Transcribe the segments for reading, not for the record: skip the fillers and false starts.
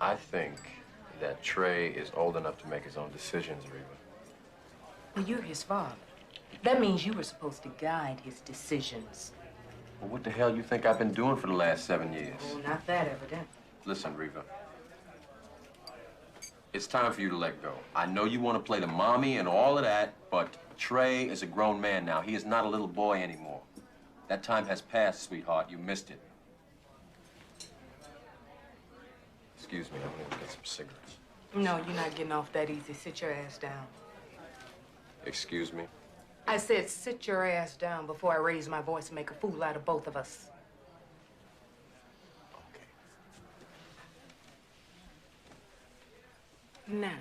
I think that Trey is old enough to make his own decisions, Reva. Well, you're his father. That means you were supposed to guide his decisions. Well, what the hell you think I've been doing for the last 7 years? Oh, not that evident. Listen, Reva. It's time for you to let go. I know you want to play the mommy and all of that, but Trey is a grown man now. He is not a little boy anymore. That time has passed, sweetheart. You missed it. Excuse me, I'm gonna get some cigarettes. No, you're not getting off that easy. Sit your ass down. Excuse me? I said sit your ass down before I raise my voice and make a fool out of both of us. Okay. Now,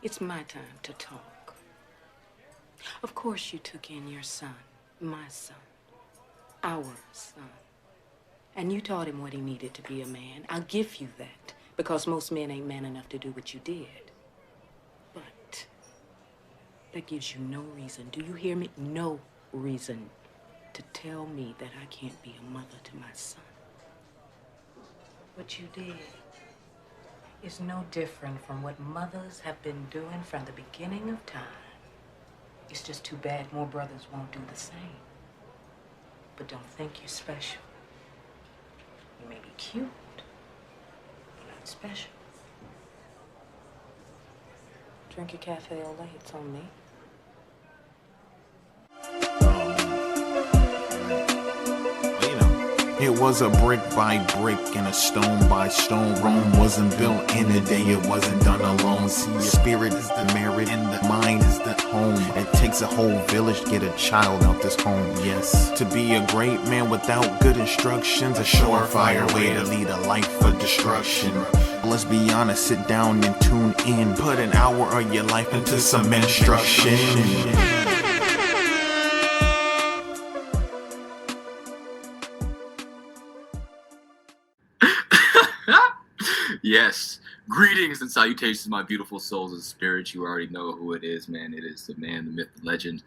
it's my time to talk. Of course you took in your son, my son, our son. And you taught him what he needed to be a man. I'll give you that, because most men ain't man enough to do what you did. But that gives you no reason, do you hear me? No reason to tell me that I can't be a mother to my son. What you did is no different from what mothers have been doing from the beginning of time. It's just too bad more brothers won't do the same. But don't think you're special. You may be cute, but not special. Drink your cafe au lait, it's on me. It was a brick by brick and a stone by stone. Rome wasn't built in a day, it wasn't done alone. See, your spirit is the merit and the mind is the home. It takes a whole village to get a child out this home, yes. To be a great man without good instructions, a surefire way to lead a life of destruction. Let's be honest, sit down and tune in. Put an hour of your life into some instruction. Yes. Greetings and salutations, my beautiful souls and spirits. You already know who it is, man. It is the man, the myth, the legend.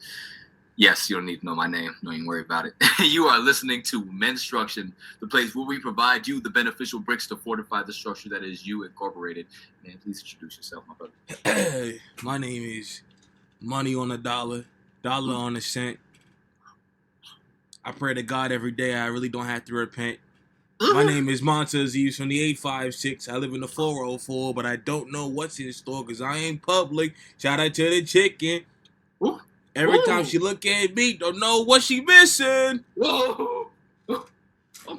Yes, you don't need to know my name. Don't even worry about it. You are listening to Menstruction, the place where we provide you the beneficial bricks to fortify the structure that is you incorporated. Man, please introduce yourself, my brother. Hey, my name is Money on a Dollar, Dollar on a Cent. I pray to God every day I really don't have to repent. My name is Mansa Aziz from the 856. I live in the 404, but I don't know what's in store because I ain't public. Shout out to the chicken. Ooh. Every Ooh. time she look at me, don't know what she missing. Whoa. Oh. A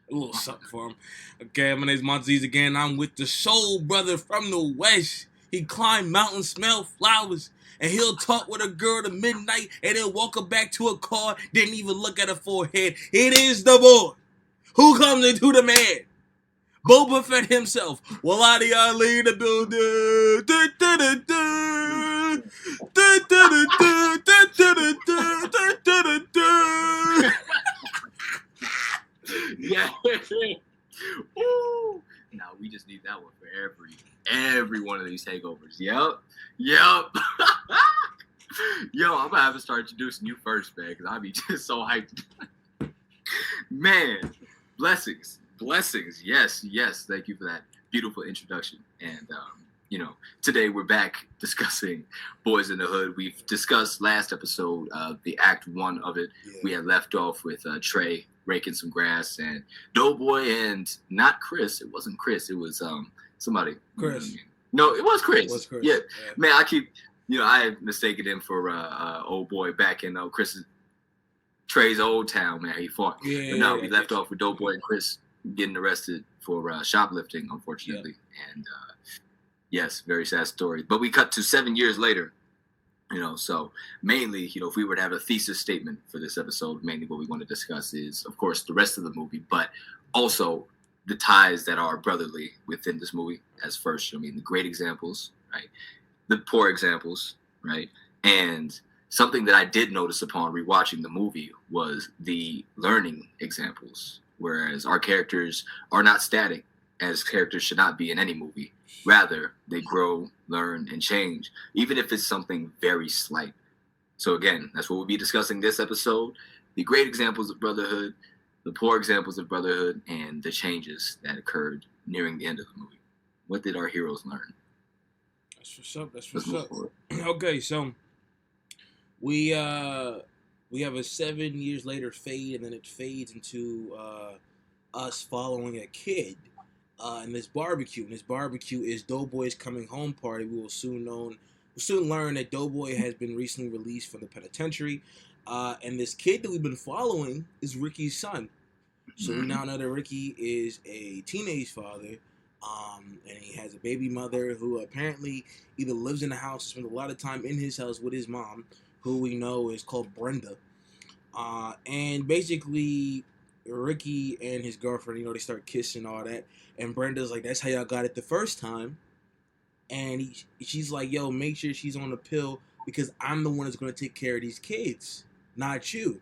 little something for him. Okay, my name is Mansa Aziz again. I'm with the soul brother from the West. He climbed mountains, smell flowers. And he'll talk with a girl to midnight and then walk her back to a car, didn't even look at her forehead. It is the boy who comes into the man. Boba Fett himself. Waladi Ali the builder. Yeah. Ooh. Now we just need that one for every one of these takeovers. Yep. Yo, I'm gonna have to start introducing you first, man, because I be just so hyped. Man, blessings. Yes. Thank you for that beautiful introduction. And today we're back discussing Boyz N The Hood. We've discussed last episode the act one of it. Yeah. We had left off with Trey raking some grass and Doughboy and not Chris. It wasn't Chris. It was somebody. Chris. No, it was Chris. Yeah. Yeah. Man, I keep, I have mistaken him for old boy back in Trey's old town, man. He fought. Yeah, but no, we left off with Doughboy and Chris getting arrested for shoplifting, unfortunately. Yeah. And yes, very sad story. But we cut to 7 years later, so mainly, if we were to have a thesis statement for this episode, mainly what we want to discuss is, of course, the rest of the movie, but also the ties that are brotherly within this movie as first. The great examples, right? The poor examples, right? And something that I did notice upon rewatching the movie was the learning examples, whereas our characters are not static, as characters should not be in any movie. Rather, they grow, learn, and change, even if it's something very slight. So again, that's what we'll be discussing this episode. The great examples of brotherhood, the poor examples of brotherhood and the changes that occurred nearing the end of the movie. What did our heroes learn? That's what's up. Okay, so we have a 7 years later fade, and then it fades into us following a kid in this barbecue. And this barbecue is Doughboy's coming home party. We will soon learn that Doughboy has been recently released from the penitentiary, and this kid that we've been following is Ricky's son. So we now know that Ricky is a teenage father, and he has a baby mother who apparently either lives in the house or spends a lot of time in his house with his mom, who we know is called Brenda. And basically, Ricky and his girlfriend, they start kissing, all that. And Brenda's like, that's how y'all got it the first time. And she's like, yo, make sure she's on the pill because I'm the one that's going to take care of these kids, not you.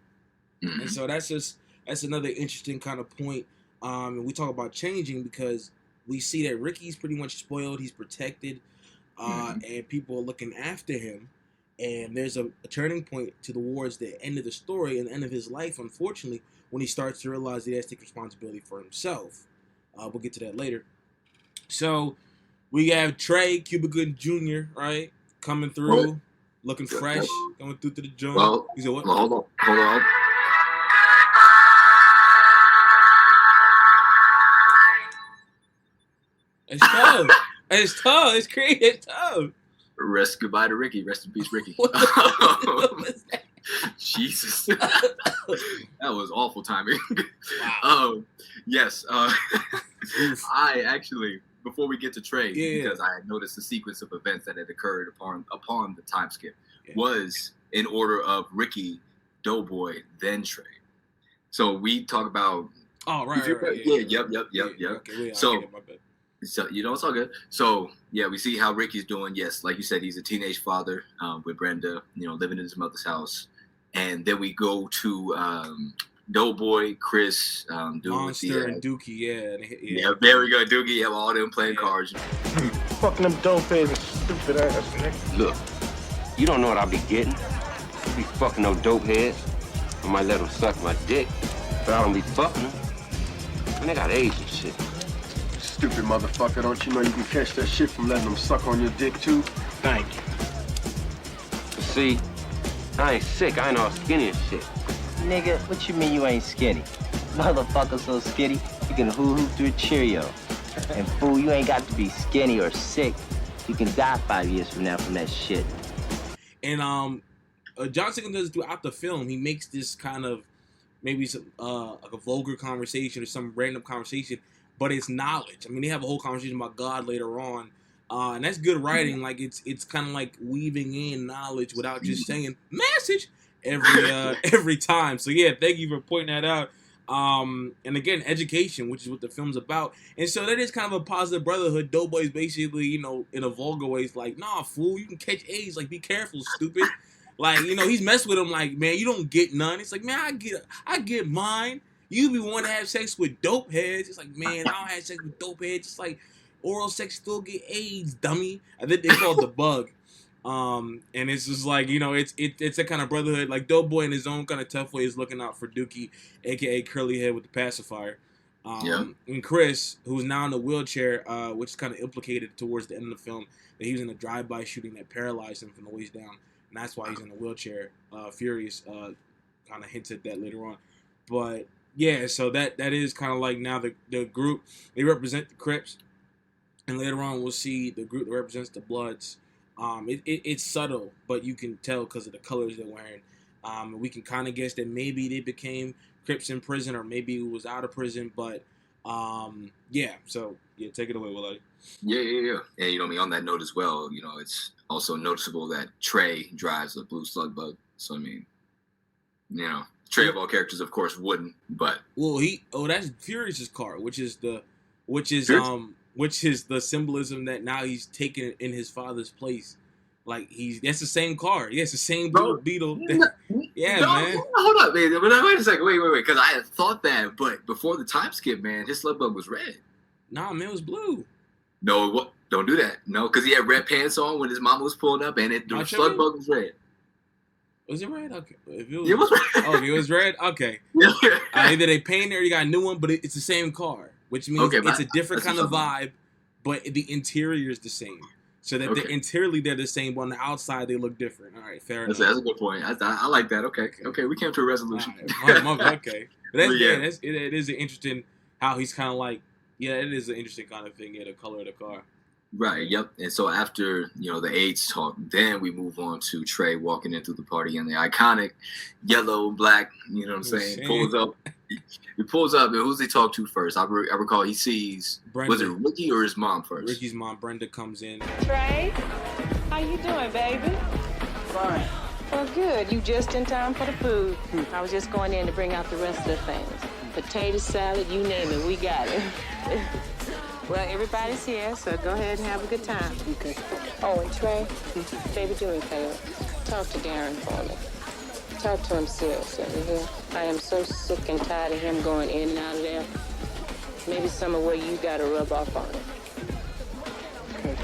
And so that's another interesting kind of point. And we talk about changing because we see that Ricky's pretty much spoiled. He's protected, and people are looking after him. And there's a turning point towards the end of the story and the end of his life, unfortunately, when he starts to realize that he has to take responsibility for himself. We'll get to that later. So we have Trey, Cuba Gooding Jr., right, coming through, looking fresh, coming through to the joint. Well, he said, what? Well, hold on. It's tough. It's tough. It's crazy. It's tough. Goodbye to Ricky. Rest in peace, Ricky. Jesus. That was awful timing. Wow. Yes. I actually, before we get to Trey, because I had noticed the sequence of events that had occurred upon the time skip, was in order of Ricky, Doughboy, then Trey. So we talk about... Oh, right. Yep. Okay, so it's all good. So, we see how Ricky's doing. Yes, like you said, he's a teenage father with Brenda, living in his mother's house. And then we go to Doughboy, Chris, Monster, and Dookie, yeah, very good. Dookie, have all them playing cards. Fucking them dope heads and stupid ass nigga. Look, you don't know what I be getting. You be fucking no dope heads. I might let them suck my dick, but I don't be fucking them. And they got AIDS and shit. Stupid motherfucker, don't you know you can catch that shit from letting them suck on your dick too? Thank you. See, I ain't sick, I ain't all skinny and shit. Nigga, what you mean you ain't skinny? Motherfucker so skinny, you can hoo-hoo through a Cheerio. And fool, you ain't got to be skinny or sick. You can die 5 years from now from that shit. And John Singleton does throughout the film. He makes this kind of maybe some like a vulgar conversation or some random conversation, but it's knowledge. I mean, they have a whole conversation about God later on, and that's good writing. Like it's kind of like weaving in knowledge without just saying message every time. So yeah, thank you for pointing that out. And again, education, which is what the film's about. And so that is kind of a positive brotherhood. Doughboy's basically, in a vulgar way, it's like, nah, fool, you can catch AIDS. Like, be careful, stupid. Like, he's messing with him like, man, you don't get none. It's like, man, I get mine. You be wanting to have sex with dope heads. It's like, man, I don't have sex with dope heads. It's like oral sex still get AIDS, dummy. I think they call it the bug. And it's just like, it's a kind of brotherhood. Like Doughboy in his own kind of tough way is looking out for Dookie, aka Curly Head with the pacifier. And Chris, who's now in the wheelchair, which is kind of implicated towards the end of the film, that he was in a drive-by shooting that paralyzed him from the waist down, and that's why he's in a wheelchair. Furious kind of hints at that later on, but yeah, so that is kind of like now the group, they represent the Crips, and later on we'll see the group that represents the Bloods. It's subtle, but you can tell because of the colors they're wearing. We can kind of guess that maybe they became Crips in prison, or maybe it was out of prison. But so take it away, Waladi. Yeah. And on that note as well, it's also noticeable that Trey drives a blue slug bug. So I mean, Trey of all characters, of course, wouldn't. But that's Furious's car, which is the symbolism that now he's taken in his father's place. Like that's the same car. Yeah, it's the same blue Beetle. Man. Hold up, man. Wait a second. Wait. Because I had thought that, but before the time skip, man, his slug bug was red. Nah, man, it was blue. No, what? Don't do that. No, because he had red pants on when his mama was pulling up, and the slug bug was red. Was it red? Okay. If it was red. Oh, it was red? Okay. Either they painted or you got a new one, but it's the same car, which means it's a different kind of vibe, but the interior is the same. So that interiorly they're the same, but on the outside they look different. All right, fair enough. That's a good point. I like that. Okay, we came to a resolution. Right. Okay. But it is an interesting how he's kind of like, it is an interesting kind of thing, the color of the car. Right, yep. And so after, the AIDS talk, then we move on to Trey walking into the party in the iconic yellow, black, you know what I'm saying? He pulls up, and who's he talk to first? I recall he sees, Brenda. Was it Ricky or his mom first? Ricky's mom, Brenda, comes in. Trey, how you doing, baby? Fine. Well, good. You just in time for the food. I was just going in to bring out the rest of the things. Potato salad, you name it, we got it. Well, everybody's here, so go ahead and have a good time. Okay. Oh, and Trey, baby, do me a favor. Talk to Darren for me. Talk to him seriously, you hear? I am so sick and tired of him going in and out of there. Maybe some of what you got to rub off on him. Okay.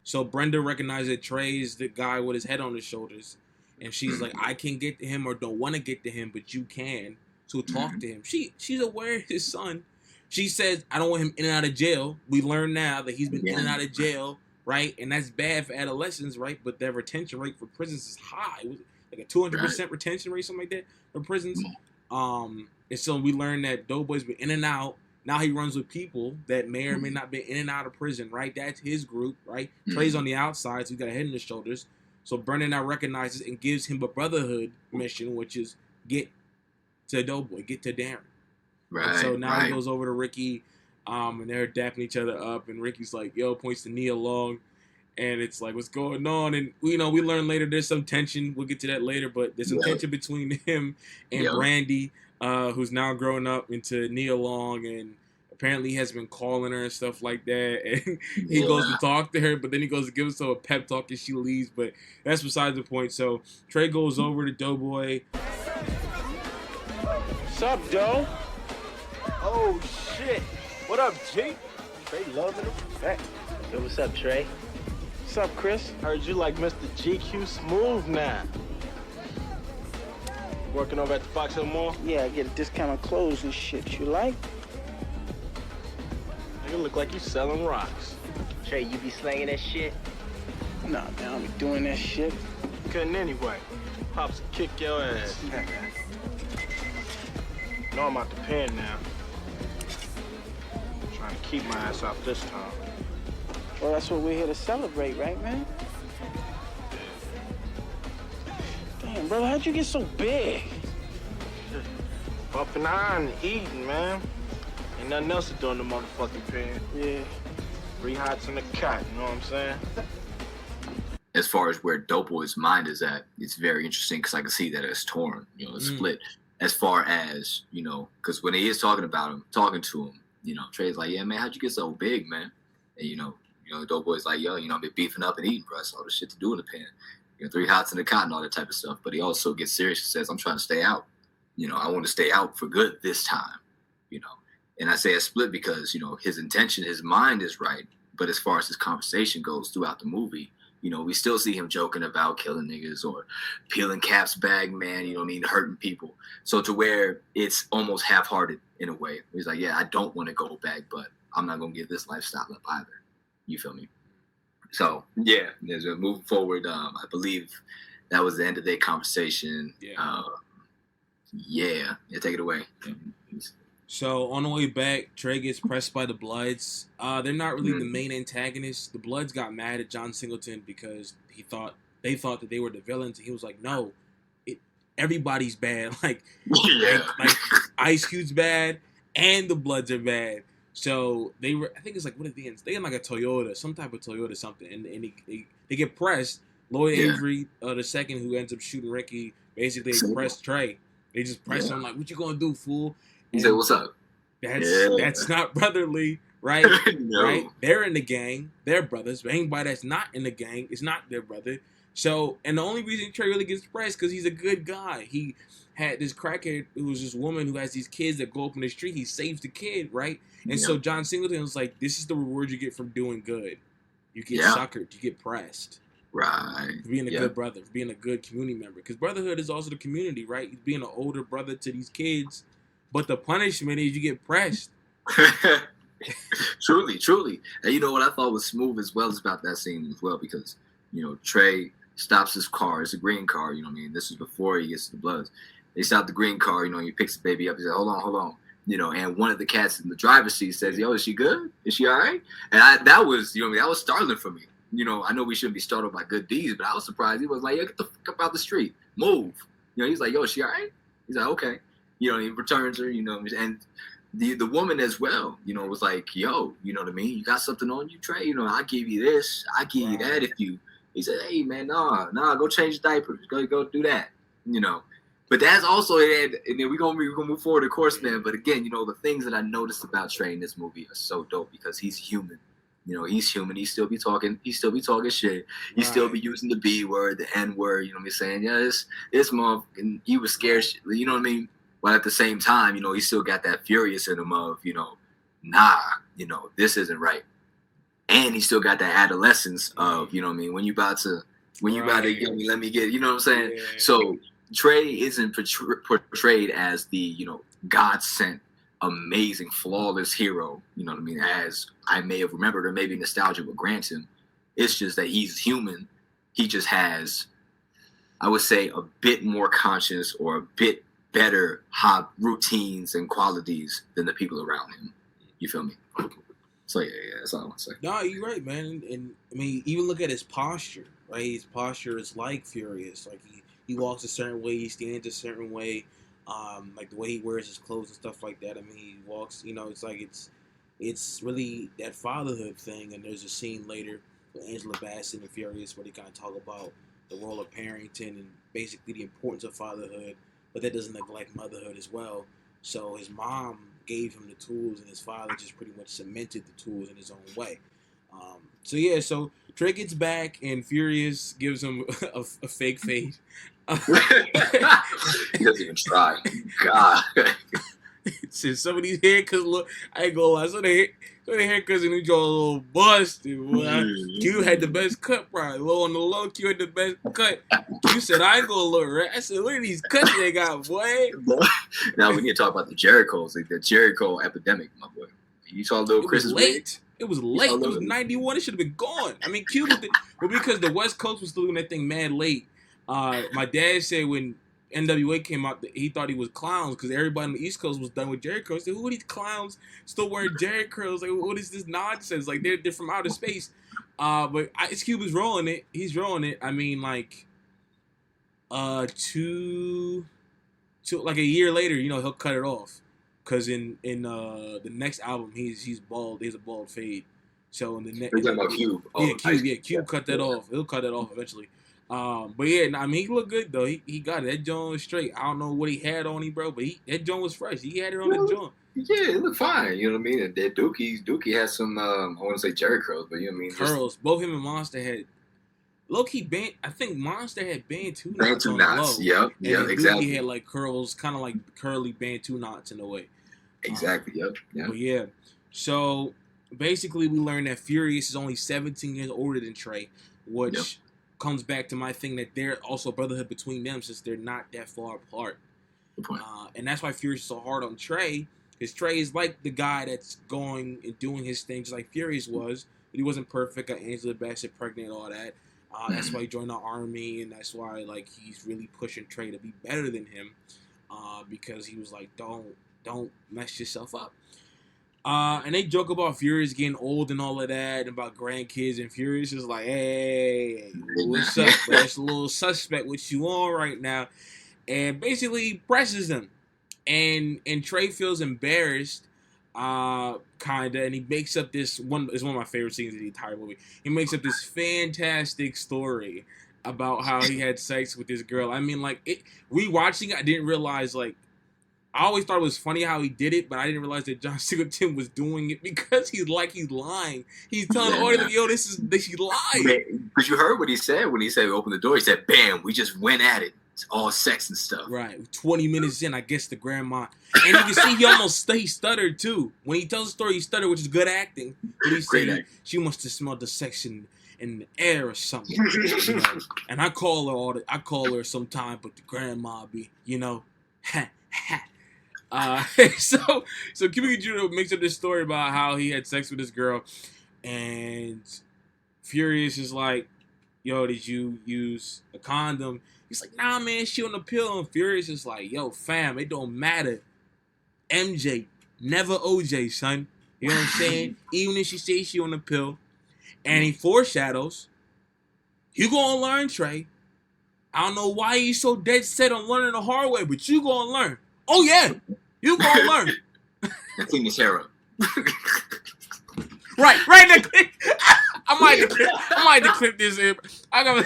So Brenda recognizes that Trey's the guy with his head on his shoulders, and she's like, I can't get to him or don't want to get to him, but you can. So talk to him. She's aware of his son. She says, I don't want him in and out of jail. We learn now that he's been in and out of jail, right? And that's bad for adolescents, right? But their retention rate for prisons is high. It was like a 200% retention rate, something like that, for prisons. And so we learn that Doughboy's been in and out. Now he runs with people that may or may not be in and out of prison, right? That's his group, right? Trey's on the outside, so he's got a head on his shoulders. So Brendan now recognizes and gives him a brotherhood mission, which is get to Doughboy, get to Darren. Right. And so now he goes over to Ricky, and they're dapping each other up, and Ricky's like, yo, points to Nia Long, and it's like, what's going on? And, we learn later there's some tension. We'll get to that later, but there's some tension between him and Brandy, who's now growing up into Nia Long, and apparently he has been calling her and stuff like that, and he goes to talk to her, but then he goes to give us a pep talk and she leaves, but that's besides the point. So Trey goes over to Doughboy. What's up, Doe? Oh, shit. What up, G? Trey loving him back. Yo, what's up, Trey? What's up, Chris? Heard you like Mr. GQ Smooth now. Working over at the Fox Hill Mall? Yeah, I get a discount on clothes and shit. You like? You look like you selling rocks. Trey, you be slanging that shit? Nah, man, I don't be doing that shit. Couldn't anyway. Pops will kick your ass. No, I'm out the pen now. Trying to keep my ass off this time. Well, that's what we're here to celebrate, right, man? Damn, brother, how'd you get so big? Up and iron and eating, man. Ain't nothing else to do in the motherfucking pen. Yeah. 3 hots in the cot, you know what I'm saying? As far as where Doughboy's mind is at, it's very interesting because I can see that it's torn, it's split. As far as, because when he is talking to him, Trey's like, yeah, man, how'd you get so big, man? And, Doughboy's like, yo, I've been beefing up and eating, bro. That's all the shit to do in the pen. 3 hots in the cot and all that type of stuff. But he also gets serious and says, I'm trying to stay out. I want to stay out for good this time, And I say a split because, his intention, his mind is right. But as far as his conversation goes throughout the movie, we still see him joking about killing niggas or peeling Cap's bag, man, hurting people. So to where it's almost half-hearted in a way. He's like, yeah, I don't want to go back, but I'm not going to give this lifestyle up either. You feel me? So, yeah, moving forward, I believe that was the end of their conversation. Yeah. Take it away. So on the way back, Trey gets pressed by the Bloods. They're not really the main antagonists. The Bloods got mad at John Singleton because they thought that they were the villains, and he was like, "No, everybody's bad. Like Ice Cube's bad, and the Bloods are bad." So I think it's like, what are they in? They in like a Toyota, some type of Toyota something, and they get pressed. Lloyd Avery, the second who ends up shooting Ricky, basically pressed Trey. They just pressed him like, "What you gonna do, fool?" He said, "What's up?" That's not brotherly, right? No. Right? They're in the gang. They're brothers. But anybody that's not in the gang is not their brother. So, and the only reason Trey really gets pressed because he's a good guy. He had this crackhead who was this woman who has these kids that go up in the street. He saves the kid, right? And so John Singleton was like, this is the reward you get from doing good. You get suckered. You get pressed. Right. For being a good brother, for being a good community member. Because brotherhood is also the community, right? He's being an older brother to these kids, but the punishment is you get pressed. Truly. And you know what I thought was smooth as well is about that scene as well, because, you know, Trey stops his car. It's a green car, you know what I mean? This is before he gets to the Bloods. They stop the green car, you know, he picks the baby up. He said, hold on. You know, and one of the cats in the driver's seat says, yo, is she good? Is she all right? And that was, you know what I mean? That was startling for me. You know, I know we shouldn't be startled by good deeds, but I was surprised. He was like, yo, get the fuck up out the street. Move. You know, he's like, yo, is she all right? He's like, okay. You know, he returns her, you know, and the woman as well, you know, was like, yo, you know what I mean? You got something on you, Trey? You know, I give you this. I give you that if you. He said, hey, man, nah, go change the diapers. Go do that, you know. But that's also, and then we're gonna move forward, of course, man. But again, you know, the things that I noticed about Trey in this movie are so dope because he's human. You know, he's human. He still be talking shit. He still be using the B word, the N word. You know what I'm saying? Yeah, this motherfucking, he was scared. You know what I mean? But at the same time, you know, he still got that furious in him of, you know, nah, you know, this isn't right. And he still got that adolescence of, you know what I mean? When you about to get me, let me get it. You know what I'm saying? Yeah. So Trey isn't portrayed as the, you know, God sent, amazing, flawless hero, you know what I mean, as I may have remembered, or maybe nostalgia would grant him. It's just that he's human. He just has, I would say, a bit more conscious or a bit better routines and qualities than the people around him. You feel me? So yeah, that's all I want to say. No, you're right, man. And I mean, even look at his posture, right? His posture is like Furious. Like he walks a certain way, he stands a certain way. Like the way he wears his clothes and stuff like that. I mean, he walks, you know, it's like it's really that fatherhood thing. And there's a scene later with Angela Bassett and Furious where they kind of talk about the role of parenting and basically the importance of fatherhood, but that doesn't neglect motherhood as well. So his mom gave him the tools, and his father just pretty much cemented the tools in his own way. So Trey gets back, and Furious gives him a fake face. He doesn't even try. God. Since some of these haircuts look, I ain't gonna lie, some of the haircuts in New York a little busted. Q had the best cut, probably. Low on the low, Q had the best cut. You said I ain't gonna look right. I said, look at these cuts they got, boy. Now we need to talk about the Jerichos, like the Jericho epidemic, my boy. You saw little Chris's late. It was late. It was 91. It should have been gone. I mean, Q, but because the West Coast was still doing that thing mad late. My dad said when NWA came out, he thought he was clowns because everybody on the East Coast was done with Jerry curls. He said, who are these clowns still wearing Jerry curls? Like, what is this nonsense? Like, they're from outer space. But Ice Cube is rolling it. He's rolling it. I mean, like, like a year later, you know, he'll cut it off because in the next album, he's bald. He has a bald fade. So in the next, you're talking about Cube. Cube cut that off. He'll cut that off eventually. But yeah, I mean, he looked good though. He got it. That joint was straight. I don't know what he had on him, bro, but that joint was fresh. He had it on the joint. Yeah, it looked fine. You know what I mean? And that Dookie has some, I want to say Jerry curls, but you know what I mean? Curls. Both him and Monster had low-key band. I think Monster had Bantu knots. Bantu knots. Yep, exactly. Dookie had like curls, kind of like curly Bantu knots in a way. Exactly. Yep. But yeah, so basically we learned that Furious is only 17 years older than Trey, which comes back to my thing that they're also a brotherhood between them since they're not that far apart. Good point. And that's why Furious is so hard on Trey, because Trey is like the guy that's going and doing his thing just like Furious was, but he wasn't perfect, got Angela Bassett pregnant and all that. That's why he joined the army, and that's why like he's really pushing Trey to be better than him, because he was like, don't mess yourself up. And they joke about Furious getting old and all of that, and about grandkids, and Furious is like, hey, what's up? But it's a little suspect what you on right now. And basically presses him. And Trey feels embarrassed, kinda, and he makes up this one. It's one of my favorite scenes of the entire movie. He makes up this fantastic story about how he had sex with this girl. I mean, like, rewatching it, I didn't realize, like, I always thought it was funny how he did it, but I didn't realize that John Singleton was doing it because he's lying. He's telling the audience, yo, he's lying. Because you heard what he said when he said open the door. He said, bam, we just went at it. It's all sex and stuff. Right. 20 minutes in, I guess the grandma. And you can see he stuttered too. When he tells the story, he stuttered, which is good acting. But he said she must have smelled the sex and in the air or something. You know? And I call her sometime, but the grandma be, you know, so Cuba Jr. makes up this story about how he had sex with this girl, and Furious is like, yo, did you use a condom? He's like, nah, man, she on the pill. And Furious is like, yo, fam, it don't matter. MJ, never OJ, son. You know what I'm saying? Even if she says she on the pill. And he foreshadows, you gonna learn, Trey. I don't know why he's so dead set on learning the hard way, but you gonna learn. Oh, yeah, you gonna learn. Clean his hair up. Right. I might have to clip this in. I'm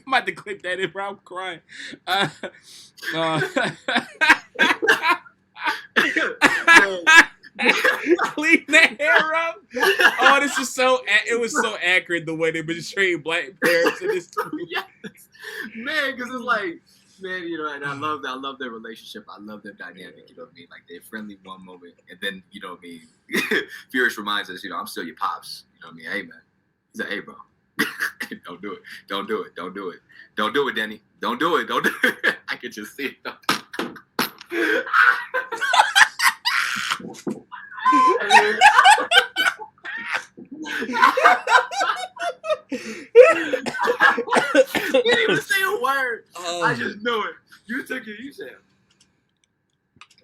about to clip that in, bro. I'm crying. Clean that hair up. Oh, this is it was so accurate the way they portrayed black parents in this movie. Yes. Man, because it's like, man, you know, and I love their relationship. I love their dynamic, you know what I mean? Like, they're friendly one moment, and then, you know what I mean, Furious reminds us, you know, I'm still your pops. You know what I mean? Hey, man. He's like, hey, bro. Don't do it. Don't do it. Don't do it. Don't do it, Denny. Don't do it. Don't do it. I can just see it. You didn't even say a word. I just knew it. You took it. You said,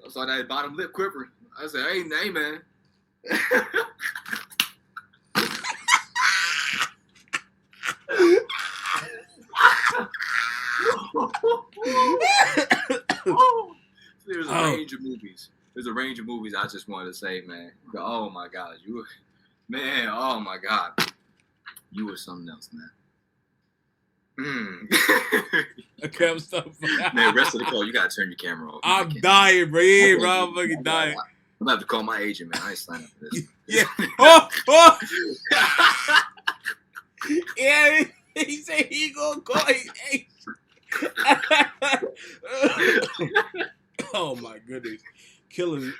I saw that bottom lip quivering. I said, hey, man. There's a range of movies. There's a range of movies I just wanted to say, man. Oh my God, oh my God, you were something else, man. Okay, I'm stopping. Man, rest of the call, you gotta turn your camera off. I'm dying, bro. Yeah, bro, I'm fucking dying. I'm gonna have to call my agent, man. I ain't signed up for this. Yeah. Oh. Yeah, he said he gonna call his agent. Oh my goodness, killing me.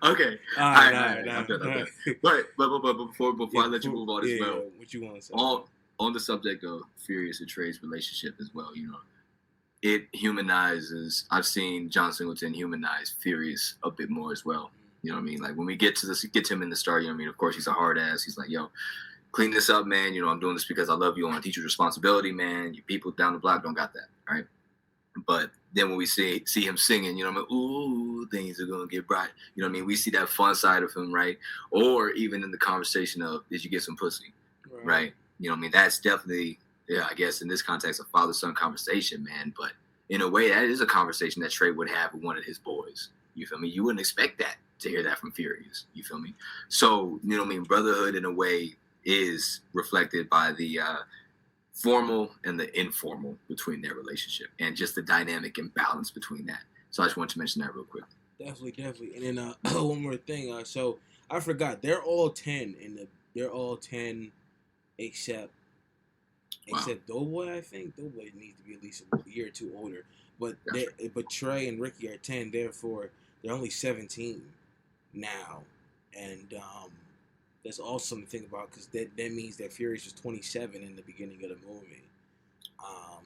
Okay. All right. I'm done. But before I let you move on as well, what you want to say? On the subject of Furious and Trey's relationship as well, you know, it humanizes. I've seen John Singleton humanize Furious a bit more as well. You know what I mean? Like, when we get to him in the start, you know what I mean? Of course, he's a hard ass. He's like, yo, clean this up, man. You know, I'm doing this because I love you. I want to teach you responsibility, man. You people down the block don't got that, right? But then when we see him singing, you know what I mean? Ooh, things are going to get bright. You know what I mean? We see that fun side of him, right? Or even in the conversation of, did you get some pussy, right? You know what I mean? That's definitely, yeah, I guess in this context, a father-son conversation, man. But in a way, that is a conversation that Trey would have with one of his boys. You feel me? You wouldn't expect that to hear that from Furious. You feel me? So, you know what I mean? Brotherhood, in a way, is reflected by the formal and the informal between their relationship, and just the dynamic and balance between that. So I just wanted to mention that real quick. Definitely. And then one more thing. So I forgot, they're all 10 they're all 10 except Doughboy. I think Doughboy needs to be at least a year or two older. But but Trey and Ricky are 10. Therefore, they're only 17 now, and that's awesome to think about, because that means that Furious was 27 in the beginning of the movie.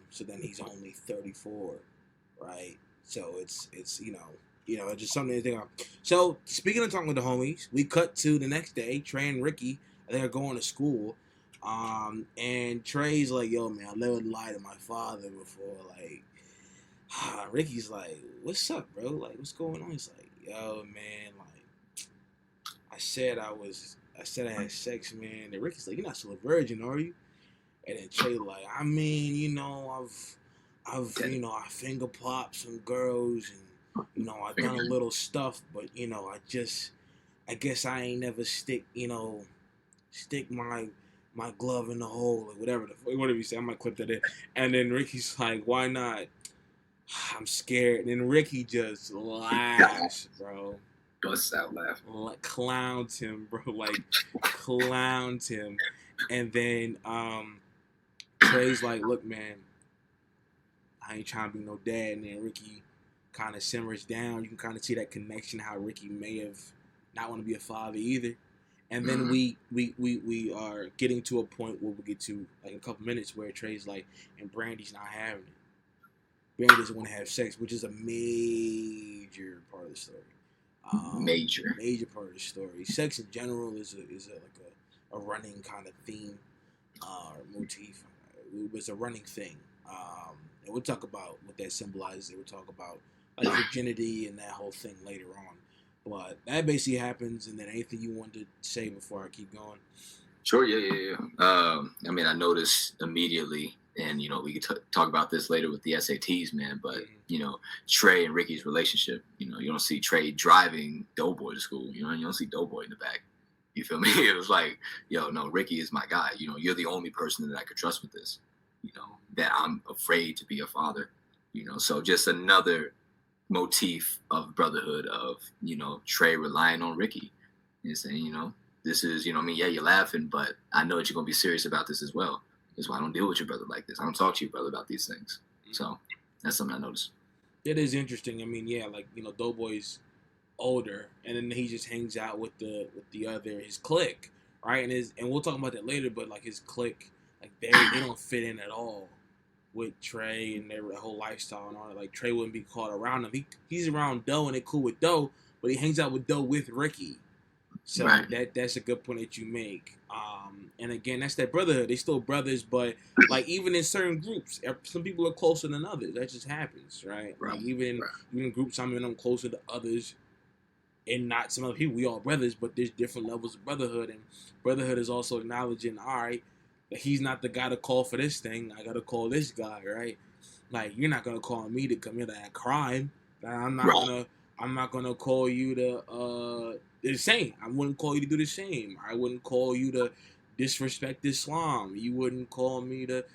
So then he's only 34, right? So it's you know just something to think about. So speaking of talking with the homies, we cut to the next day. Trey and Ricky, they're going to school, and Trey's like, "Yo, man, I never lied to my father before." Like, Ricky's like, "What's up, bro? Like, what's going on?" He's like, "Yo, man, like, I said I had sex, man." And Ricky's like, "You're not still a virgin, are you?" And then Trey like, "I mean, you know, I've you know, I finger popped some girls, and you know, I've done a little stuff, but you know, I guess I ain't never stick my glove in the hole," or whatever you say. I might clip that in. And then Ricky's like, "Why not?" "I'm scared." And then Ricky just laughs, bro. Busts out laughing. Like, clowns him, bro. Like, clowns him. And then Trey's like, "Look, man, I ain't trying to be no dad." And then Ricky kind of simmers down. You can kind of see that connection, how Ricky may have not want to be a father either. And then we are getting to a point where we'll get to like a couple minutes where Trey's like, and Brandy's not having it. Brandy doesn't want to have sex, which is a major part of the story. Major part of the story. Sex in general is a running kind of theme or motif. It was a running thing. And we'll talk about what that symbolizes. We'll talk about like virginity and that whole thing later on. But that basically happens, and then anything you want to say before I keep going? Sure, yeah. I mean, I noticed immediately, and, you know, we could talk about this later with the SATs, man, but, you know, Trey and Ricky's relationship, you know, you don't see Trey driving Doughboy to school, you know, and you don't see Doughboy in the back. You feel me? It was like, yo, no, Ricky is my guy. You know, you're the only person that I could trust with this, you know, that I'm afraid to be a father, you know, so just another motif of brotherhood of, you know, Trey relying on Ricky and saying, you know, this is, you know, I mean, yeah, you're laughing, but I know that you're going to be serious about this as well. That's why I don't deal with your brother like this. I don't talk to your brother about these things. So that's something I noticed. It is interesting. I mean, yeah, like, you know, Doughboy's older, and then he just hangs out with his clique, right? And we'll talk about that later, but like his clique, like they don't fit in at all with Trey and their whole lifestyle and all that. Like Trey wouldn't be caught around him. He's around Doe and they're cool with Doe, but he hangs out with Doe with Ricky. So that's a good point that you make. And again, that's that brotherhood. They still brothers, but like even in certain groups, some people are closer than others. That just happens, right? Like even in groups, some of them closer to others, and not some other people. We all brothers, but there's different levels of brotherhood, and brotherhood is also acknowledging, all right, that he's not the guy to call for this thing. I gotta call this guy, right? Like you're not gonna call me to commit that crime. I'm not gonna call you to do the same. I wouldn't call you to do the same. I wouldn't call you to disrespect Islam. You wouldn't call me to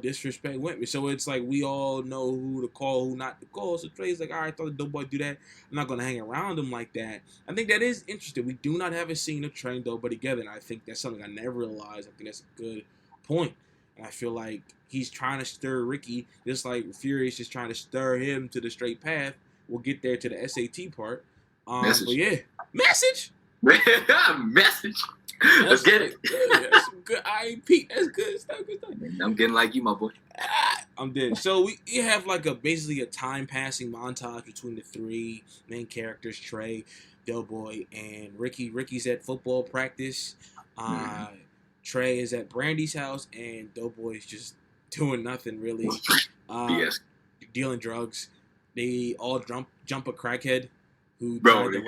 disrespect women. So it's like we all know who to call, who not to call. So Trey's like, all right, I thought the dope boy do that. I'm not gonna hang around him like that. I think that is interesting. We do not have a scene of Trey and Dope Boy together, and I think that's something I never realized. I think that's a good point. And I feel like he's trying to stir Ricky, just like Furious is trying to stir him to the straight path. We'll get there to the SAT part. Message. But yeah, message. Message. Let's get it. Yeah, that's some good IEP. That's good stuff. I'm getting like you, my boy. I'm dead. So we have like basically a time passing montage between the three main characters, Trey, Doughboy, and Ricky. Ricky's at football practice. Trey is at Brandy's house, and Doughboy's just doing nothing really. Yes. Dealing drugs. They all jump a crackhead. Bro, dude,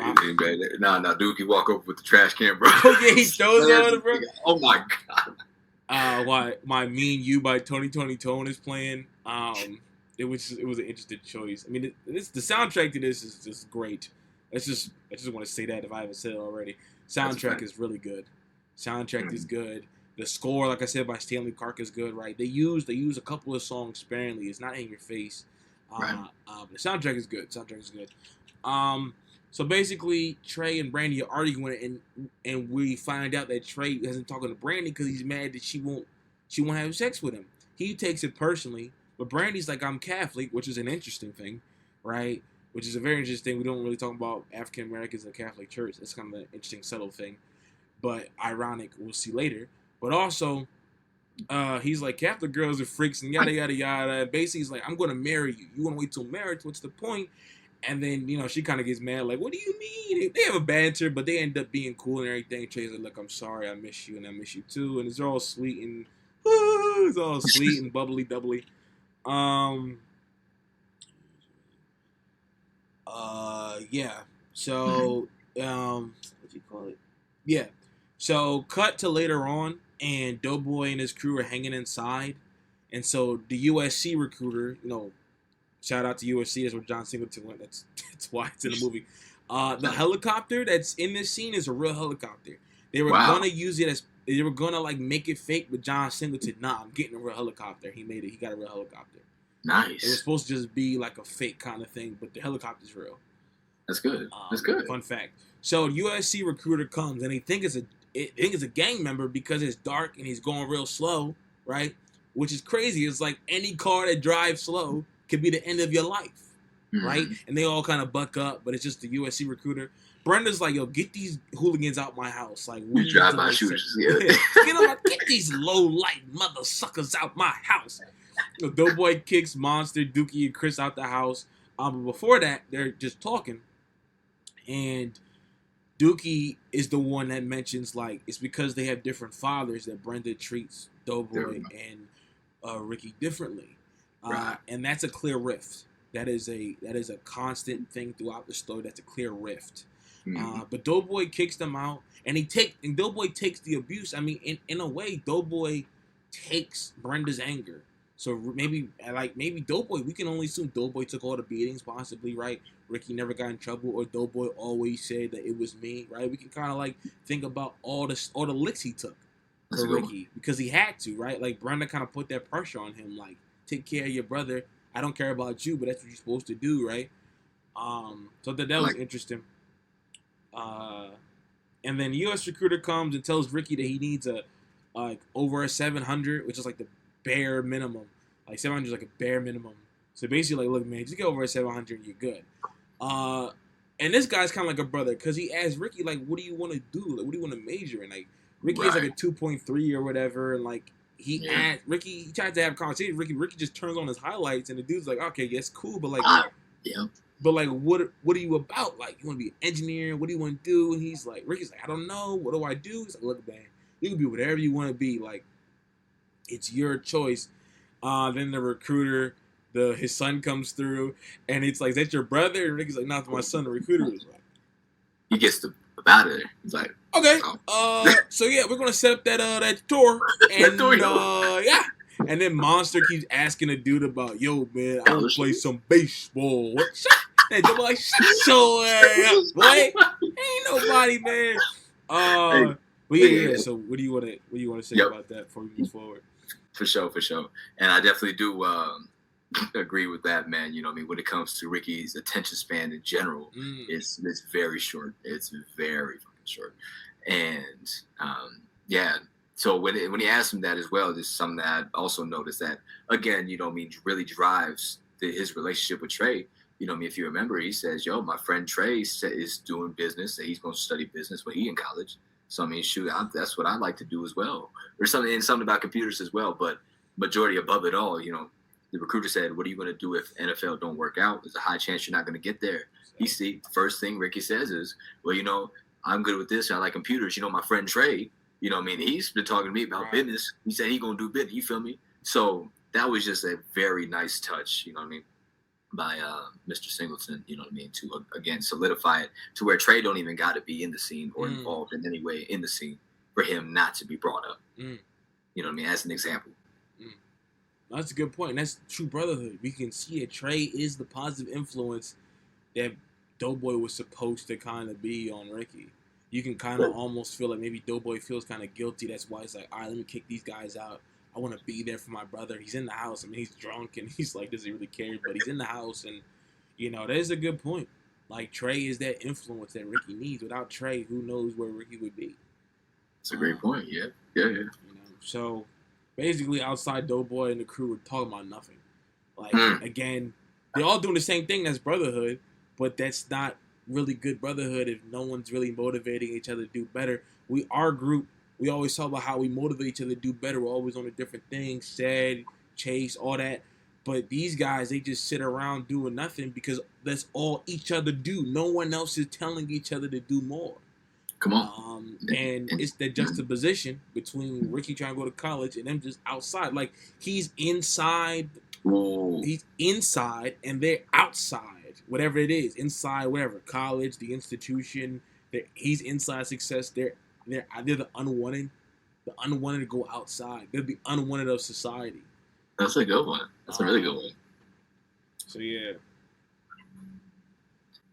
he walk over with the trash can, bro. Oh yeah, he throws on it, bro. Oh my god. Why My Me and You by Tony Tone is playing. It was an interesting choice. I mean, the soundtrack to this is just great. I just want to say that if I haven't said it already. Soundtrack is really good. Soundtrack is good. The score, like I said, by Stanley Clark is good, right? They use a couple of songs sparingly. It's not in your face. The soundtrack is good. So basically, Trey and Brandy are arguing, and we find out that Trey hasn't talked to Brandy because he's mad that she won't have sex with him. He takes it personally, but Brandy's like, I'm Catholic, which is an interesting thing, right? Which is a very interesting thing. We don't really talk about African Americans in the Catholic Church. That's kind of an interesting, subtle thing, but ironic. We'll see later. But also, he's like, Catholic girls are freaks and yada yada yada. Basically, he's like, I'm going to marry you. You want to wait till marriage? What's the point? And then, you know, she kind of gets mad, like, what do you mean? They have a banter, but they end up being cool and everything. Trey's like, look, I'm sorry, I miss you, and I miss you too. And it's all sweet and bubbly doubly. Yeah. So, what do you call it? Yeah. So, cut to later on, and Doughboy and his crew are hanging inside. And so, the USC recruiter, you know, shout out to USC. That's where John Singleton went. That's why it's in the movie. The helicopter that's in this scene is a real helicopter. They were gonna use it as they were gonna like make it fake, but John Singleton, I'm getting a real helicopter. He made it. He got a real helicopter. Nice. It was supposed to just be like a fake kind of thing, but the helicopter's real. That's good. That's good. Fun fact. So USC recruiter comes and he thinks it's a gang member because it's dark and he's going real slow, right? Which is crazy. It's like any car that drives slow could be the end of your life. right? And they all kind of buck up, but it's just the USC recruiter. Brenda's like, yo, get these hooligans out my house. Like, we drive by shooters. Yeah. Get these low light mother suckers out my house. So Doughboy kicks Monster, Dookie, and Chris out the house. But before that, they're just talking, and Dookie is the one that mentions, like, it's because they have different fathers that Brenda treats Doughboy and Ricky differently, and that's a clear rift. That is a constant thing throughout the story. That's a clear rift. But Doughboy kicks them out, and Doughboy takes the abuse. I mean, in a way, Doughboy takes Brenda's anger. So maybe Doughboy, we can only assume Doughboy took all the beatings, possibly, right? Ricky never got in trouble, or Doughboy always said that it was me, right? We can kind of like think about all the licks he took for Ricky because he had to, right? Like Brenda kind of put that pressure on him, like, take care of your brother. I don't care about you, but that's what you're supposed to do, right? So that was interesting. And then U.S. recruiter comes and tells Ricky that he needs over a 700, which is like the bare minimum. Like 700 is like a bare minimum. So basically, like, look, man, just get over a 700 and you're good. And this guy's kind of like a brother because he asked Ricky, like, what do you want to do? Like, what do you want to major in? Like, Ricky is like a 2.3 or whatever, and like he asked Ricky, he tried to have a conversation. Ricky just turns on his highlights, and the dude's like, okay, that's cool, but like, but like, what are you about? Like, you want to be an engineer? What do you want to do? And he's like, Ricky's like, I don't know. What do I do? He's like, look, man, you can be whatever you want to be. Like, it's your choice. Then the recruiter, his son comes through, and it's like, is that your brother? And Ricky's like, not my son. The recruiter is like, he gets the out of there. He's like, okay, so yeah, we're gonna set up that tour, and yeah. And then Monster keeps asking the dude about, yo, man, I want to play some baseball. What? And they're like, shut your ass up, boy. Ain't nobody, man. But yeah. So what do you want to say about that before we move forward? For sure. And I definitely do agree with that, man. You know what I mean? When it comes to Ricky's attention span in general, it's very short. It's very fucking short. And yeah. So when he asked him that as well, this is something that I also noticed that, again, you know what I mean, really drives his relationship with Trey. You know what I mean? If you remember, he says, yo, my friend Trey is doing business, and he's going to study business when he's in college. So, I mean, shoot, that's what I like to do as well. There's something about computers as well, but majority above it all, you know, the recruiter said, what are you going to do if NFL don't work out? There's a high chance you're not going to get there. The first thing Ricky says is, well, you know, I'm good with this. I like computers. You know, my friend Trey, you know what I mean? He's been talking to me about business. He said he's going to do business. You feel me? So that was just a very nice touch, you know what I mean, by Mr. Singleton, you know what I mean, to, again, solidify it to where Trey don't even got to be in the scene or involved in any way in the scene for him not to be brought up. You know what I mean? As an example. That's a good point. That's true brotherhood. We can see that Trey is the positive influence that Doughboy was supposed to kind of be on Ricky. You can kind of almost feel like maybe Doughboy feels kind of guilty. That's why he's like, all right, let me kick these guys out. I want to be there for my brother. He's in the house. I mean, he's drunk, and he's like, does he really care? But he's in the house, and, you know, that is a good point. Like, Trey is that influence that Ricky needs. Without Trey, who knows where Ricky would be? That's a great point, yeah. You know, so, basically, outside Doughboy and the crew were talking about nothing. Like, again, they're all doing the same thing. That's brotherhood, but that's not really good brotherhood if no one's really motivating each other to do better. Our group, we always talk about how we motivate each other to do better. We're always on a different thing, sad, chase, all that. But these guys, they just sit around doing nothing because that's all each other do. No one else is telling each other to do more. Come on. And it's the juxtaposition between Ricky trying to go to college and them just outside. Like, he's inside. Whoa. He's inside and they're outside. Whatever it is, inside, whatever, college, the institution, he's inside success. They're the unwanted. The unwanted go outside. They're the unwanted of society. That's a good one. That's a really good one. So yeah,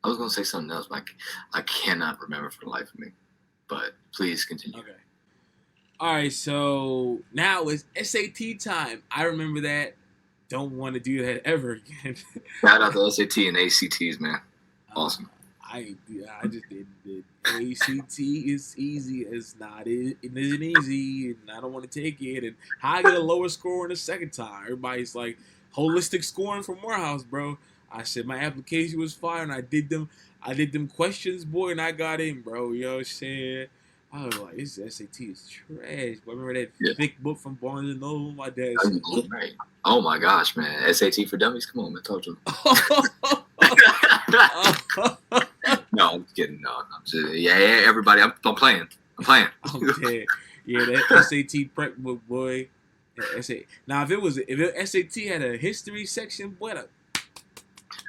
I was gonna say something else, but I cannot remember for the life of me. But please continue. Okay. All right. So now it's SAT time. I remember that. Don't want to do that ever again. Shout out to SAT and ACTs, man. Awesome. I just did ACT is easy. It isn't easy, and I don't want to take it. And how I get a lower score in the second time? Everybody's like holistic scoring from Morehouse, bro. I said my application was fire, and I did them questions, boy, and I got in, bro. You know what I'm saying? I was like, this SAT is trash. But I remember that thick book from Barnes and Noble? My dad said, right. Oh my gosh, man. SAT for dummies? Come on, man. Talk to him. No, I'm kidding. No, I'm just, yeah, everybody. I'm playing. Okay. Yeah, that SAT prep book, boy. Now, if SAT had a history section, boy,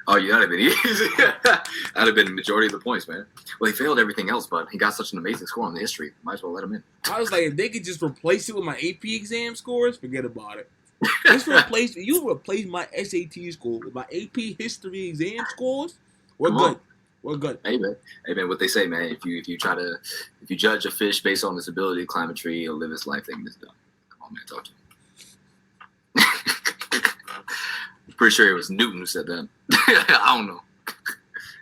oh, yeah, that'd have been easy. That'd have been the majority of the points, man. Well, he failed everything else, but he got such an amazing score on the history. Might as well let him in. I was like, if they could just replace it with my AP exam scores, forget about it. Just replace my SAT score with my AP history exam scores. We're good. We're good. Hey man, what they say, man. If you judge a fish based on its ability to climb a tree, he'll live his life thinking it's done. Come on, man, talk to him. Pretty sure it was Newton who said that. I don't know.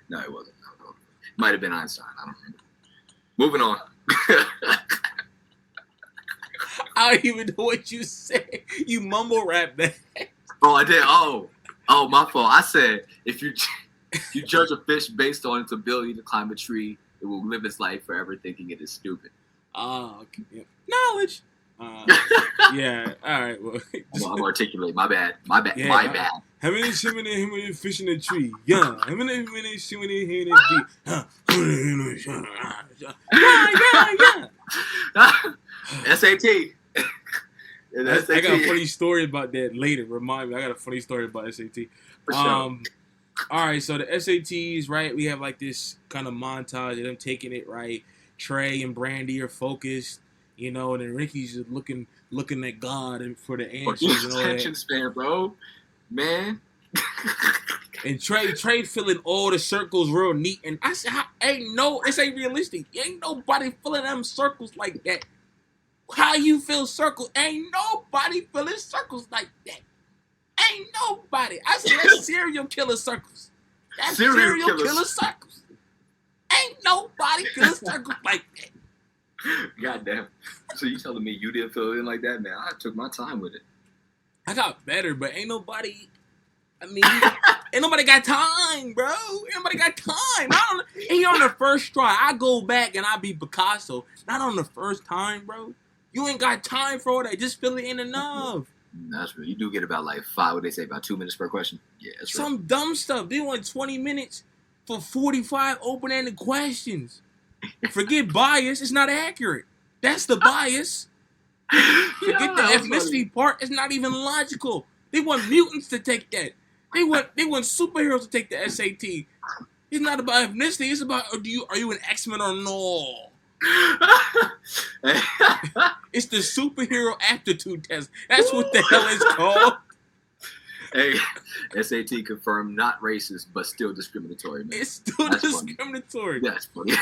No, it wasn't. Might have been Einstein. I don't remember. Moving on. I don't even know what you said. You mumble rap that. Oh, I did. Oh, my fault. I said if you judge a fish based on its ability to climb a tree, it will live its life forever thinking it is stupid. Okay. Yeah. Knowledge. Yeah. All right. Well, I'm articulate. My bad. Yeah, my bad. How many fish in a tree? Yeah. How many fish in a tree? Yeah. SAT. I got a funny story about that later. Remind me. I got a funny story about SAT. For sure. All right, so the SATs, right? We have like this kind of montage of them taking it, right? Trey and Brandy are focused, you know, and then Ricky's just looking at God and for the answers and all attention that. Span, bro, man. And Trey filling all the circles real neat, and I said, this ain't realistic. Ain't nobody filling them circles like that. How you fill circles? Ain't nobody filling circles like that. Ain't nobody. I said that's serial killer circles. That's serial killer circles. Ain't nobody filling circles like that. Goddamn. So you telling me you didn't fill it in like that, man? I took my time with it. I got better, but ain't nobody. I mean, ain't nobody got time, bro. Ain't nobody got time. Ain't on the first try. I go back and I be Picasso. Not on the first time, bro. You ain't got time for all that. Just fill it in enough. That's real. You do get about like 5, what they say, about 2 minutes per question. Yeah, that's some real. Dumb stuff. They want 20 minutes for 45 open-ended questions. Forget bias. It's not accurate. That's the bias. Forget the ethnicity part. It's not even logical. They want mutants to take that. They want superheroes to take the SAT. It's not about ethnicity. It's about are you an X-Men or no? It's the superhero aptitude test. That's what the hell it's called. Hey, SAT confirmed not racist, but still discriminatory, man. It's still discriminatory. Funny. That's funny.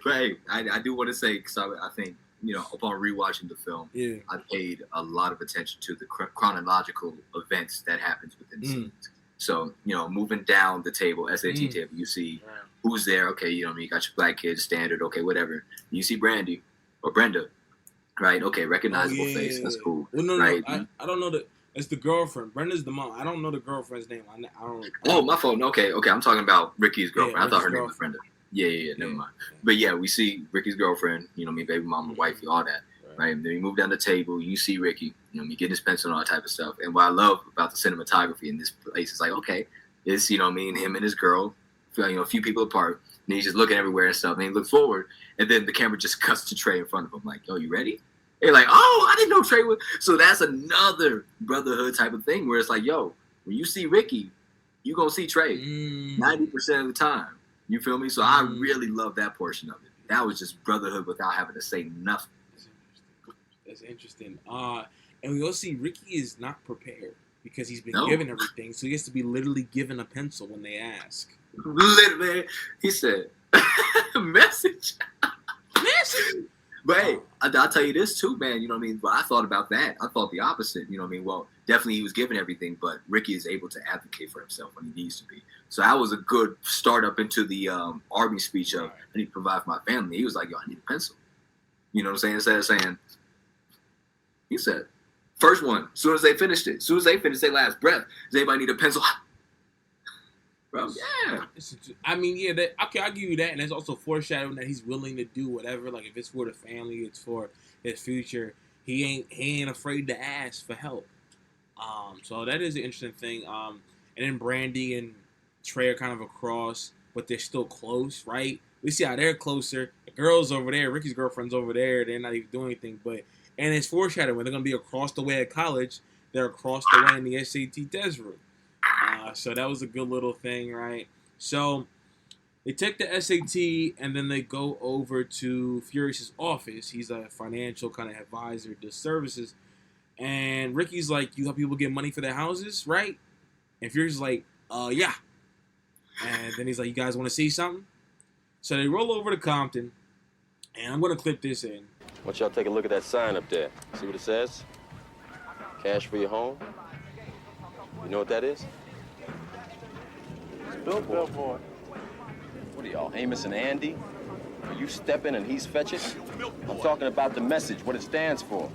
But hey, I do want to say, because I think, you know, upon rewatching the film, I paid a lot of attention to the chronological events that happens within scenes. So, you know, moving down the table, SAT table, you see who's there. Okay, you know what I mean? You got your black kids, standard, okay, whatever. You see Brandy or Brenda, right? Okay, recognizable face. That's cool. Well, no, right? I don't know it's the girlfriend. Brenda's the mom. I don't know the girlfriend's name. I don't. Oh, my fault. Okay. I'm talking about Ricky's girlfriend. I thought her name was Brenda. Yeah, never mind. But yeah, we see Ricky's girlfriend, you know what I mean, baby mama, wifey, all that. Right. And then you move down the table, you see Ricky, you know, me getting his pencil and all that type of stuff. And what I love about the cinematography in this place is like, okay, it's, you know what I mean, him and his girl, you know, a few people apart, and he's just looking everywhere and stuff. And he looks forward, and then the camera just cuts to Trey in front of him, like, yo, you ready? They're like, oh, I didn't know Trey was. So that's another brotherhood type of thing where it's like, yo, when you see Ricky, you gonna see Trey 90% of the time. You feel me? So I really love that portion of it. That was just brotherhood without having to say nothing. That's interesting. And we also see Ricky is not prepared because he's been given everything, so he has to be literally given a pencil when they ask. Literally, he said, message. But hey, I'll tell you this too, man. You know what I mean? But I thought about that. I thought the opposite. You know what I mean? Well, definitely he was given everything, but Ricky is able to advocate for himself when he needs to be. So that was a good start up into the army speech of, I need to provide for my family. He was like, yo, I need a pencil. You know what I'm saying? Instead of saying, he said, first one, as soon as they finished their last breath, does anybody need a pencil? Bro, yeah. I mean, yeah. That okay, I'll give you that, and it's also foreshadowing that he's willing to do whatever. Like if it's for the family, it's for his future. He ain't afraid to ask for help. So that is an interesting thing. And then Brandy and Trey are kind of across, but they're still close, right? We see how they're closer. The girl's over there. Ricky's girlfriend's over there. They're not even doing anything. And it's foreshadowing when they're going to be across the way at college. They're across the way in the SAT test room. So that was a good little thing, right? So they take the SAT and then they go over to Furious's office. He's a financial kind of advisor, does services. And Ricky's like, you help people get money for their houses, right? And Furious is like, yeah. And then he's like, you guys want to see something? So they roll over to Compton, and I'm going to clip this in. Why don't y'all take a look at that sign up there? See what it says? Cash for your home? You know what that is? Billboard. What are y'all, Amos and Andy? Are you stepping and he's fetching? I'm talking about the message, what it stands for.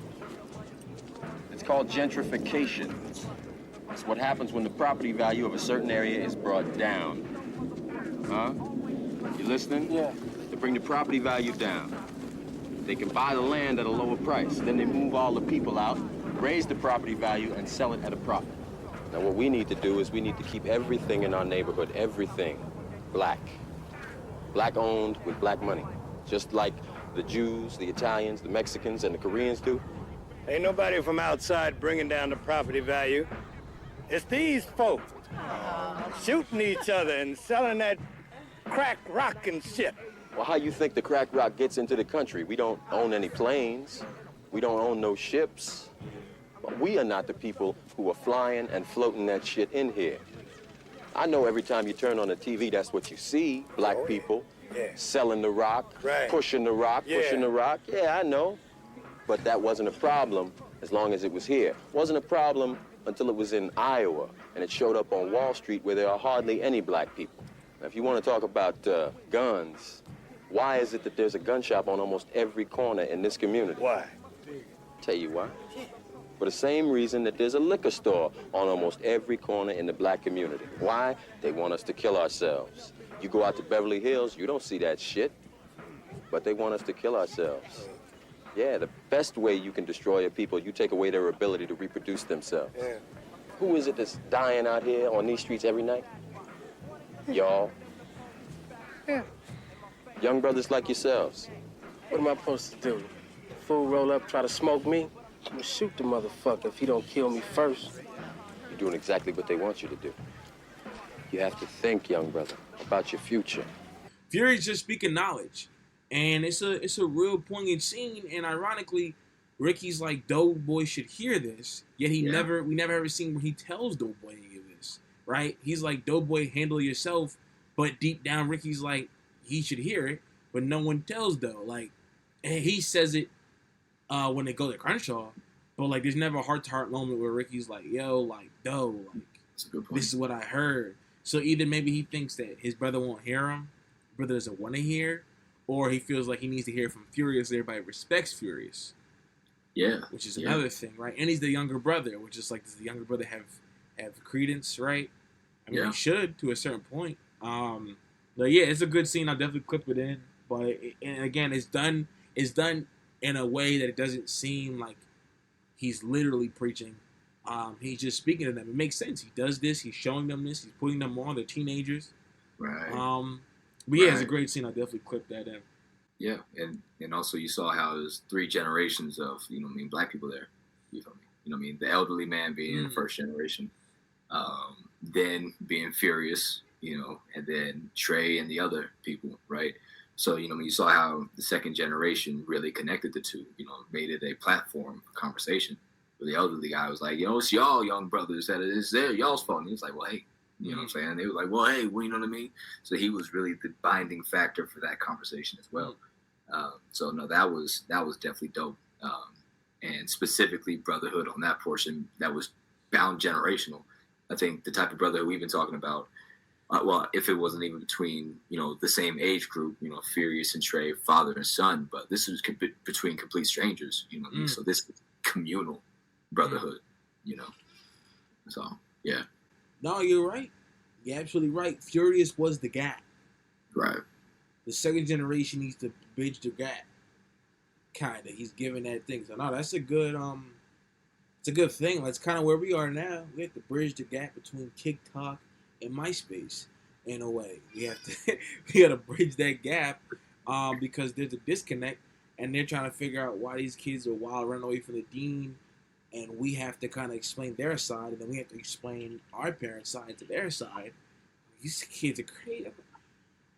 It's called gentrification. It's what happens when the property value of a certain area is brought down. Huh? You listening? Yeah. To bring the property value down. They can buy the land at a lower price. Then they move all the people out, raise the property value, and sell it at a profit. Now what we need to do is we need to keep everything in our neighborhood, everything, black. Black owned with black money. Just like the Jews, the Italians, the Mexicans, and the Koreans do. Ain't nobody from outside bringing down the property value. It's these folks shooting each other and selling that crack rock and shit. Well, how you think the crack rock gets into the country? We don't own any planes. We don't own no ships. But we are not the people who are flying and floating that shit in here. I know every time you turn on the TV, that's what you see. Black people selling the rock, pushing the rock, pushing the rock. Yeah, I know. But that wasn't a problem as long as it was here. Wasn't a problem until it was in Iowa, and it showed up on Wall Street where there are hardly any black people. Now, if you want to talk about guns, why is it that there's a gun shop on almost every corner in this community? Why? Tell you why. For the same reason that there's a liquor store on almost every corner in the black community. Why? They want us to kill ourselves. You go out to Beverly Hills, you don't see that shit. But they want us to kill ourselves. Yeah, the best way you can destroy a people, you take away their ability to reproduce themselves. Yeah. Who is it that's dying out here on these streets every night? Y'all. Yeah. Young brothers like yourselves. What am I supposed to do? Fool roll up, try to smoke me? I'm gonna shoot the motherfucker if he don't kill me first. You're doing exactly what they want you to do. You have to think, young brother, about your future. Fury's just speaking knowledge. And it's a real poignant scene, and ironically, Ricky's like, Doughboy should hear this, yet we never ever seen where he tells Doughboy any of this, right? He's like, Doughboy, handle yourself, but deep down, Ricky's like, he should hear it, but no one tells Doe. Like, and he says it when they go to Crenshaw, but like, there's never a heart-to-heart moment where Ricky's like, yo, like, Doe, like, this is what I heard. So either maybe he thinks that his brother won't hear him, brother doesn't want to hear, or he feels like he needs to hear from Furious. Everybody respects Furious. Yeah. Which is another thing, right? And he's the younger brother, which is like, does the younger brother have credence, right? I mean, he should to a certain point. But yeah, it's a good scene. I'll definitely clip it in. But and again, it's done in a way that it doesn't seem like he's literally preaching. He's just speaking to them. It makes sense. He does this. He's showing them this. He's putting them on. They're teenagers. Right. But yeah, it's a great scene. I'll definitely clip that in. Yeah, and also you saw how there's 3 generations of, black people there. You feel me? The elderly man being the first generation, then being Furious, and then Trey and the other people, right? So, you saw how the second generation really connected the two, made it a platform for conversation. Where the elderly guy was like, it's y'all young brothers that it's there, y'all's fault. And he was like, well, hey, you know what I'm saying? They were like, well, hey, well, you know what I mean? So he was really the binding factor for that conversation as well. So no, that was definitely dope. And specifically brotherhood on that portion, that was bound generational. I think the type of brotherhood we've been talking about, well, if it wasn't even between, the same age group, Furious and Trey, father and son, but this was between complete strangers, you know what I mean? So this was communal brotherhood, So, yeah. No, you're right. You're absolutely right. Furious was the gap. Right. The second generation needs to bridge the gap. Kinda. He's giving that thing. So no, that's a good it's a good thing. That's kind of where we are now. We have to bridge the gap between TikTok and MySpace in a way. We have to we gotta bridge that gap because there's a disconnect and they're trying to figure out why these kids are wild running away from the dean, and we have to kind of explain their side, and then we have to explain our parents' side to their side. These kids are crazy.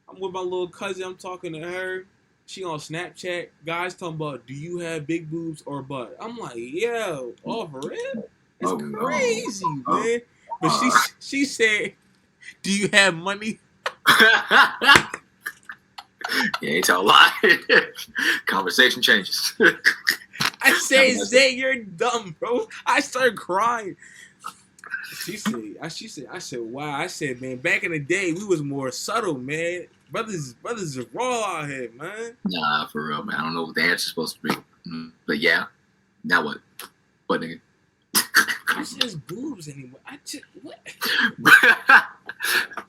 I'm with my little cousin. I'm talking to her. She on Snapchat. Guys talking about, do you have big boobs or butt? I'm like, yo, oh, for real? It's crazy, man. But she said, do you have money? You ain't tell a lie. Conversation changes. I said, Zay, you're dumb, bro. I started crying. She said, I said, wow. I said, man, back in the day, we was more subtle, man. Brothers are raw out here, man. Nah, for real, man. I don't know what the answer's supposed to be. But yeah. Now what? What, nigga? It's just boobs anymore. What?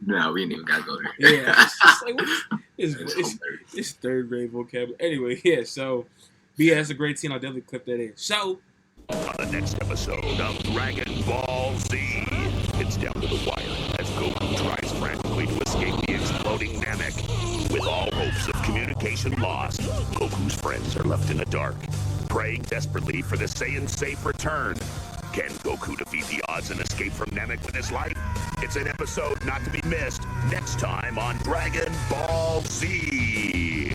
No, we ain't even gotta go there. Yeah, it's just like, it's third grade vocabulary. Anyway, yeah, so, but yeah, that's a great scene. I'll definitely clip that in. So, on the next episode of Dragon Ball Z, it's down to the wire as Goku tries frantically to escape the exploding Namek. With all hopes of communication lost, Goku's friends are left in the dark, praying desperately for the Saiyan's safe return. Can Goku defeat the odds and escape from Namek with his life? It's an episode not to be missed next time on Dragon Ball Z.